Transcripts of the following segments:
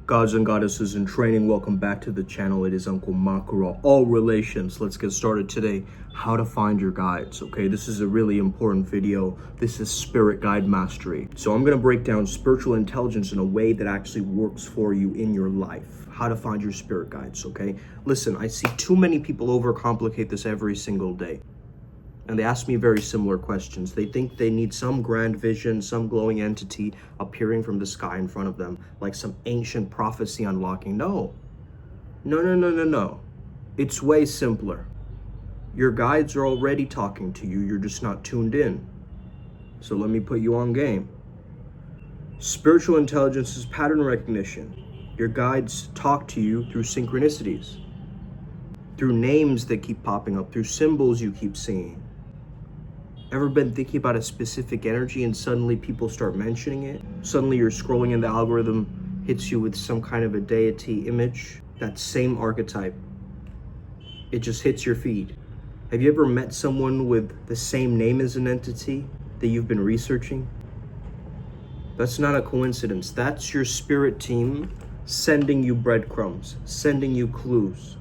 Gods and goddesses in training, welcome back to the channel. It is Uncle Makara, all relations. Let's get started today. How to find your guides, okay? This is a really important video. This is spirit guide mastery. So I'm gonna break down spiritual intelligence in a way that actually works for you in your life. How to find your spirit guides, okay? Listen, I see too many people overcomplicate this every single day. And they ask me very similar questions. They think they need some grand vision, some glowing entity appearing from the sky in front of them, like some ancient prophecy unlocking. No. It's way simpler. Your guides are already talking to you. You're just not tuned in. So let me put you on game. Spiritual intelligence is pattern recognition. Your guides talk to you through synchronicities, through names that keep popping up, through symbols you keep seeing. Ever been thinking about a specific energy and suddenly people start mentioning it? Suddenly you're scrolling and the algorithm hits you with some kind of a deity image, that same archetype. It just hits your feed. Have you ever met someone with the same name as an entity that you've been researching? That's not a coincidence. That's your spirit team sending you breadcrumbs, sending you clues.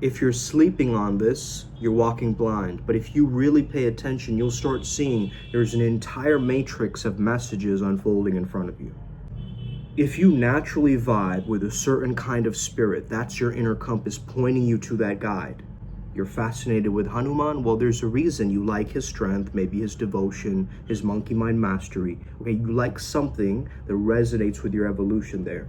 If you're sleeping on this, you're walking blind. But if you really pay attention, you'll start seeing there's an entire matrix of messages unfolding in front of you. If you naturally vibe with a certain kind of spirit, that's your inner compass pointing you to that guide. You're fascinated with Hanuman? Well, there's a reason you like his strength, maybe his devotion, his monkey mind mastery. Okay, you like something that resonates with your evolution there.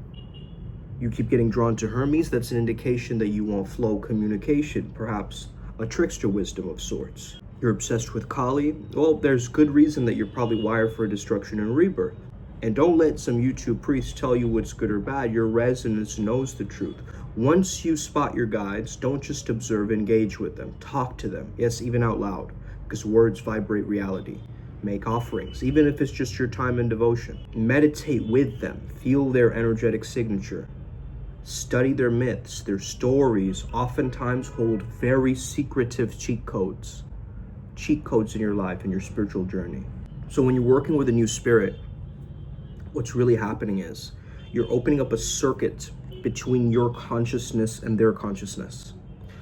You keep getting drawn to Hermes, that's an indication that you want flow communication, perhaps a trickster wisdom of sorts. You're obsessed with Kali? Well, there's good reason that you're probably wired for destruction and rebirth. And don't let some YouTube priest tell you what's good or bad. Your resonance knows the truth. Once you spot your guides, don't just observe, engage with them. Talk to them, yes, even out loud, because words vibrate reality. Make offerings, even if it's just your time and devotion. Meditate with them, feel their energetic signature. Study their myths. Their stories oftentimes hold very secretive cheat codes in your life, in your spiritual journey. So when you're working with a new spirit, what's really happening is you're opening up a circuit between your consciousness and their consciousness.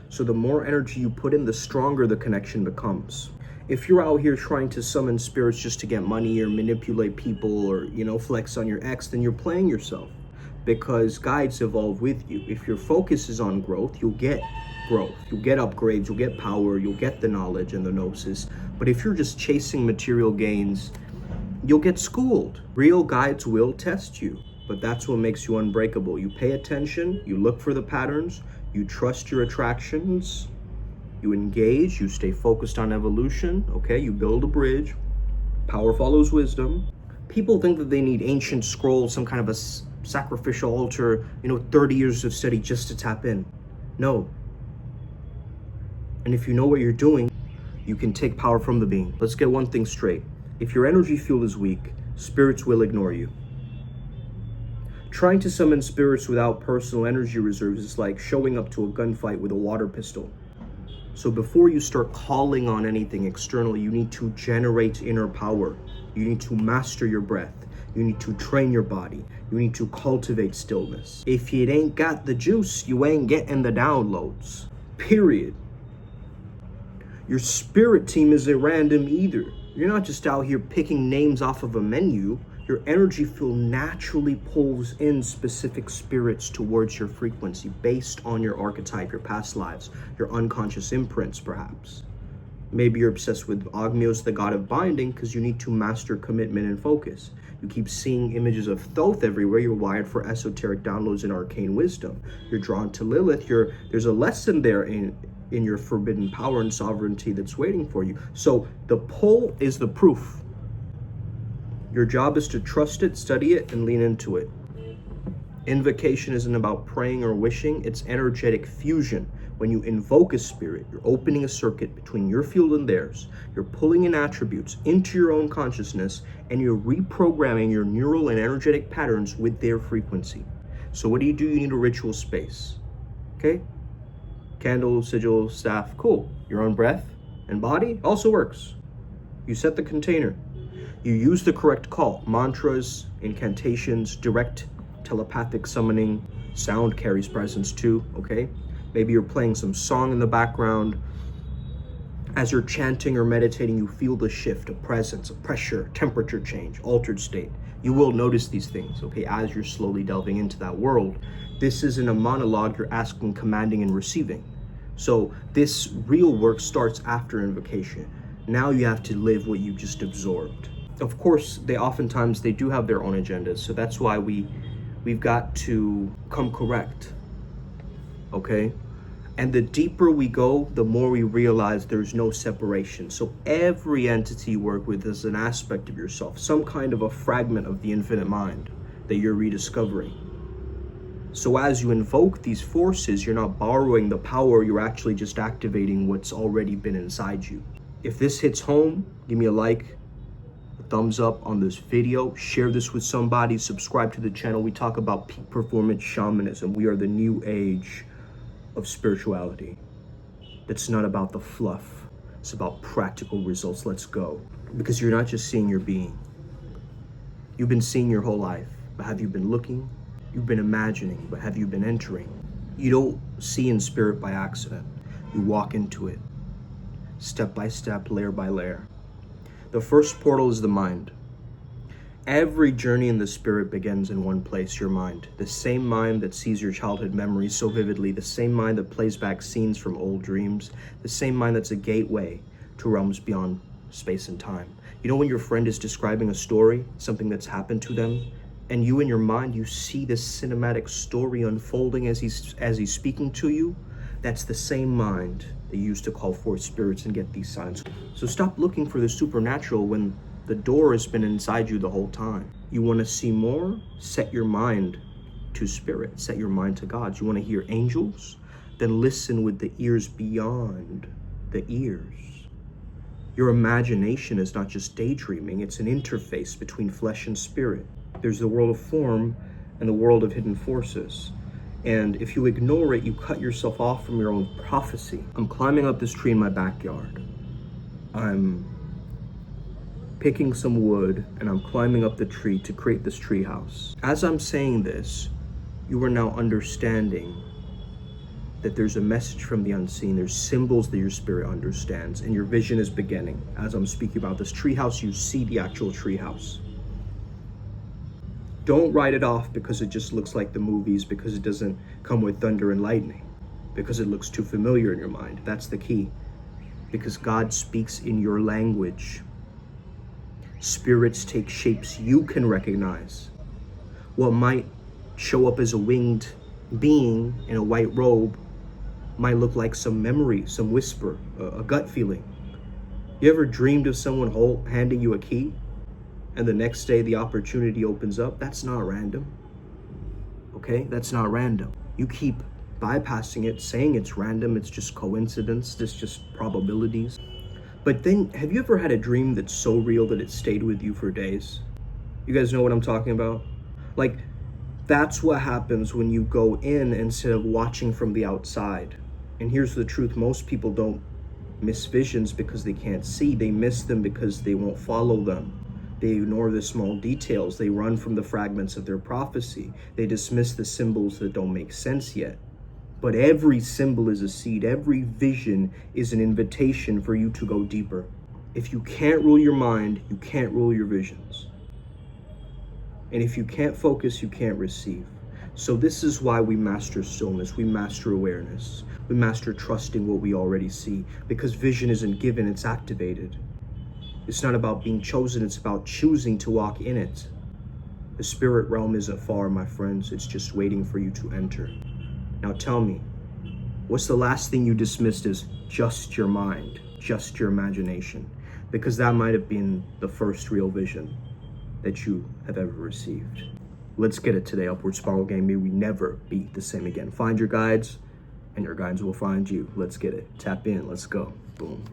So the more energy you put in, the stronger the connection becomes. If you're out here trying to summon spirits just to get money or manipulate people or, flex on your ex, then you're playing yourself. Because guides evolve with you. If your focus is on growth, you'll get growth. You'll get upgrades, you'll get power, you'll get the knowledge and the gnosis. But if you're just chasing material gains, you'll get schooled. Real guides will test you, but that's what makes you unbreakable. You pay attention, you look for the patterns, you trust your attractions, you engage, you stay focused on evolution, okay? You build a bridge. Power follows wisdom. People think that they need ancient scrolls, some kind of a sacrificial altar, 30 years of study just to tap in. No. And if you know what you're doing, you can take power from the being. Let's get one thing straight. If your energy field is weak, spirits will ignore you. Trying to summon spirits without personal energy reserves is like showing up to a gunfight with a water pistol. So before you start calling on anything externally, you need to generate inner power. You need to master your breath. You need to train your body. You need to cultivate stillness. If you ain't got the juice, you ain't getting the downloads. Period. Your spirit team isn't random either. You're not just out here picking names off of a menu. Your energy field naturally pulls in specific spirits towards your frequency based on your archetype, your past lives, your unconscious imprints, perhaps. Maybe you're obsessed with Ogmios, the god of binding, because you need to master commitment and focus. You keep seeing images of Thoth everywhere. You're wired for esoteric downloads and arcane wisdom. You're drawn to Lilith. There's a lesson there in your forbidden power and sovereignty that's waiting for you. So the pull is the proof. Your job is to trust it, study it, and lean into it. Invocation isn't about praying or wishing. It's energetic fusion. When you invoke a spirit, you're opening a circuit between your field and theirs. You're pulling in attributes into your own consciousness, and you're reprogramming your neural and energetic patterns with their frequency. So what do? You need a ritual space. Okay? Candle, sigil, staff, cool. Your own breath and body also works. You set the container. You use the correct call, mantras, incantations, direct telepathic summoning. Sound carries presence too, okay? Maybe you're playing some song in the background. As you're chanting or meditating, you feel the shift, a presence, a pressure, temperature change, altered state. You will notice these things, okay, as you're slowly delving into that world. This isn't a monologue, you're asking, commanding, and receiving. So this real work starts after invocation. Now you have to live what you just absorbed. Of course, they do have their own agendas, so that's why we've got to come correct, okay? And the deeper we go, the more we realize there's no separation. So every entity you work with is an aspect of yourself, some kind of a fragment of the infinite mind that you're rediscovering. So as you invoke these forces, you're not borrowing the power, you're actually just activating what's already been inside you. If this hits home, give me a like, a thumbs up on this video, share this with somebody, subscribe to the channel. We talk about peak performance shamanism. We are the new age of spirituality. It's not about the fluff, it's about practical results. Let's go. Because you're not just seeing your being. You've been seeing your whole life, but have you been looking? You've been imagining, but have you been entering? You don't see in spirit by accident. You walk into it, step by step, layer by layer. The first portal is the mind. Every journey in the spirit begins in one place, your mind. The same mind that sees your childhood memories so vividly, the same mind that plays back scenes from old dreams, the same mind that's a gateway to realms beyond space and time. You know when your friend is describing a story, something that's happened to them, and you in your mind, you see this cinematic story unfolding as he's speaking to you? That's the same mind that you used to call forth spirits and get these signs. So stop looking for the supernatural when the door has been inside you the whole time. You want to see more? Set your mind to spirit. Set your mind to God. You want to hear angels? Then listen with the ears beyond the ears. Your imagination is not just daydreaming. It's an interface between flesh and spirit. There's the world of form and the world of hidden forces. And if you ignore it, you cut yourself off from your own prophecy. I'm climbing up this tree in my backyard. I'm picking some wood and I'm climbing up the tree to create this tree house. As I'm saying this, you are now understanding that there's a message from the unseen. There's symbols that your spirit understands, and your vision is beginning. As I'm speaking about this tree house, you see the actual tree house. Don't write it off because it just looks like the movies, because it doesn't come with thunder and lightning, because it looks too familiar in your mind. That's the key. Because God speaks in your language. Spirits take shapes you can recognize. What might show up as a winged being in a white robe might look like some memory, some whisper, a gut feeling. You ever dreamed of someone handing you a key and the next day the opportunity opens up? That's not random, okay? That's not random. You keep bypassing it, saying it's random, it's just coincidence, it's just probabilities. But then, have you ever had a dream that's so real that it stayed with you for days? You guys know what I'm talking about? Like, that's what happens when you go in instead of watching from the outside. And here's the truth, most people don't miss visions because they can't see. They miss them because they won't follow them. They ignore the small details. They run from the fragments of their prophecy. They dismiss the symbols that don't make sense yet. But every symbol is a seed. Every vision is an invitation for you to go deeper. If you can't rule your mind, you can't rule your visions. And if you can't focus, you can't receive. So this is why we master stillness. We master awareness. We master trusting what we already see. Because vision isn't given, it's activated. It's not about being chosen, it's about choosing to walk in it. The spirit realm isn't far, my friends. It's just waiting for you to enter. Now tell me, what's the last thing you dismissed as just your mind, just your imagination? Because that might have been the first real vision that you have ever received. Let's get it today. Upward Spiral Gang. May we never be the same again. Find your guides, and your guides will find you. Let's get it. Tap in. Let's go. Boom.